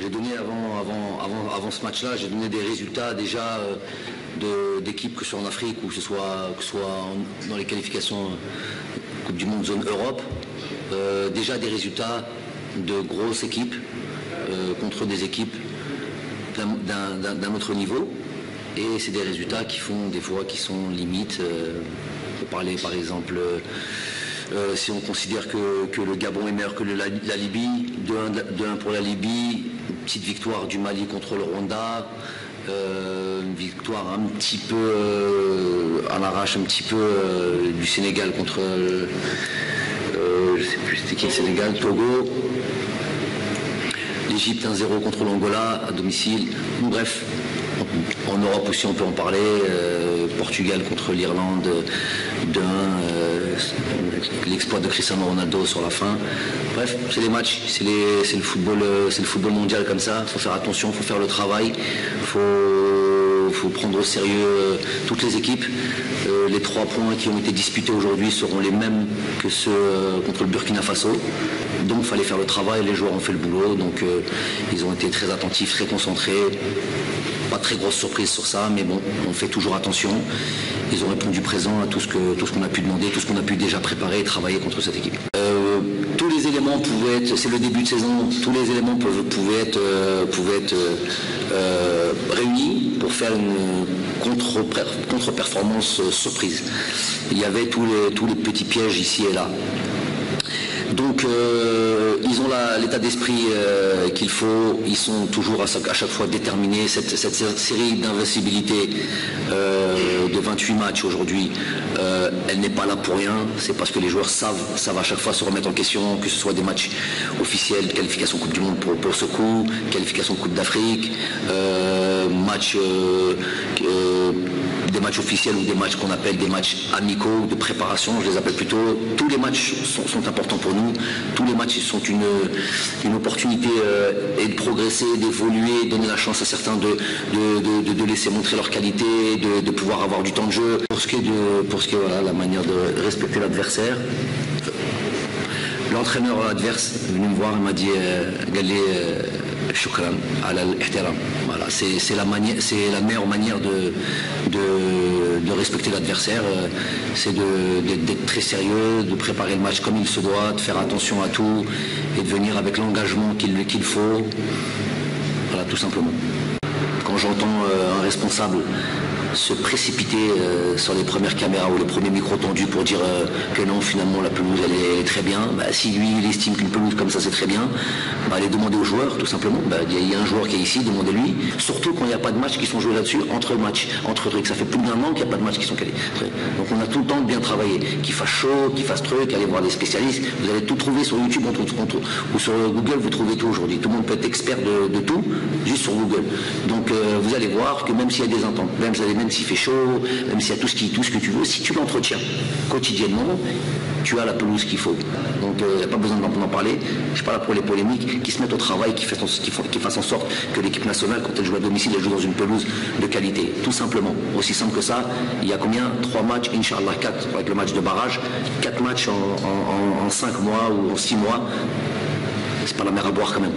J'ai donné avant ce match-là, j'ai donné des résultats déjà d'équipes, que ce soit en Afrique ou que ce soit dans les qualifications Coupe du Monde zone Europe. Déjà des résultats de grosses équipes contre des équipes d'un autre niveau. Et c'est des résultats qui font des fois qui sont limites. On peut parler par exemple, si on considère que le Gabon est meilleur que la Libye, 2-1 pour la Libye, une petite victoire du Mali contre le Rwanda, une victoire un petit peu à l'arrache, un petit peu du Sénégal contre, je ne sais plus c'était qui le Sénégal, Togo, l'Égypte 1-0 contre l'Angola à domicile, bref. En Europe aussi on peut en parler, Portugal contre l'Irlande 2-1, l'exploit de Cristiano Ronaldo sur la fin. Bref, c'est les matchs, c'est le football mondial comme ça, il faut faire attention, il faut faire le travail, il faut prendre au sérieux toutes les équipes. Les 3 points qui ont été disputés aujourd'hui seront les mêmes que ceux contre le Burkina Faso. Donc il fallait faire le travail, les joueurs ont fait le boulot, donc ils ont été très attentifs, très concentrés. Pas très grosse surprise sur ça, mais bon, on fait toujours attention. Ils ont répondu présent à tout ce qu'on a pu demander, tout ce qu'on a pu déjà préparer et travailler contre cette équipe. Tous les éléments pouvaient être, c'est le début de saison, tous les éléments pouvaient être réunis pour faire une contre-performance surprise. Il y avait tous les petits pièges ici et là. Donc ils ont l'état d'esprit qu'il faut, ils sont toujours à chaque fois déterminés. Cette série d'invincibilité de 28 matchs aujourd'hui, elle n'est pas là pour rien. C'est parce que les joueurs savent à chaque fois se remettre en question, que ce soit des matchs officiels, qualification Coupe du Monde pour ce coup, qualification Coupe d'Afrique, des matchs officiels ou des matchs qu'on appelle des matchs amicaux, de préparation, je les appelle plutôt. Tous les matchs sont importants pour nous. Tous les matchs sont une opportunité de progresser, d'évoluer, donner la chance à certains de laisser montrer leur qualité, de pouvoir avoir du temps de jeu. Pour ce qui est voilà, la manière de respecter l'adversaire, l'entraîneur adverse est venu me voir et m'a dit Galé, shukran ala al-ihtiram. Voilà, c'est la meilleure manière de respecter l'adversaire, c'est d'être très sérieux, de préparer le match comme il se doit, de faire attention à tout et de venir avec l'engagement qu'il faut. Voilà, tout simplement. Quand j'entends un responsable se précipiter sur les premières caméras ou les premiers micros tendus pour dire que non, finalement la pelouse elle est très bien, si lui il estime qu'une pelouse comme ça c'est très bien, allez demander aux joueurs tout simplement. Il y a un joueur qui est ici, demandez-lui, surtout quand il n'y a pas de matchs qui sont joués là-dessus, entre trucs, ça fait plus d'un an qu'il n'y a pas de matchs qui sont calés. Donc on a tout le temps de bien travailler, qu'il fasse chaud, qu'il fasse truc, allez voir des spécialistes, vous allez tout trouver sur YouTube ou sur Google, vous trouvez tout aujourd'hui, tout le monde peut être expert de tout, juste sur Google. Donc vous allez voir que même s'il y a des ententes, même s'il fait chaud, même s'il y a tout ce que tu veux, si tu l'entretiens quotidiennement, tu as la pelouse qu'il faut. Donc il n'y a pas besoin d'en parler. Je ne suis pas là pour les polémiques, qui se mettent au travail, qui fassent en sorte que l'équipe nationale, quand elle joue à domicile, elle joue dans une pelouse de qualité. Tout simplement. Aussi simple que ça. Il y a combien? 3 matchs, Inch'Allah 4 avec le match de barrage, 4 matchs en 5 mois ou en 6 mois. C'est pas la mer à boire quand même.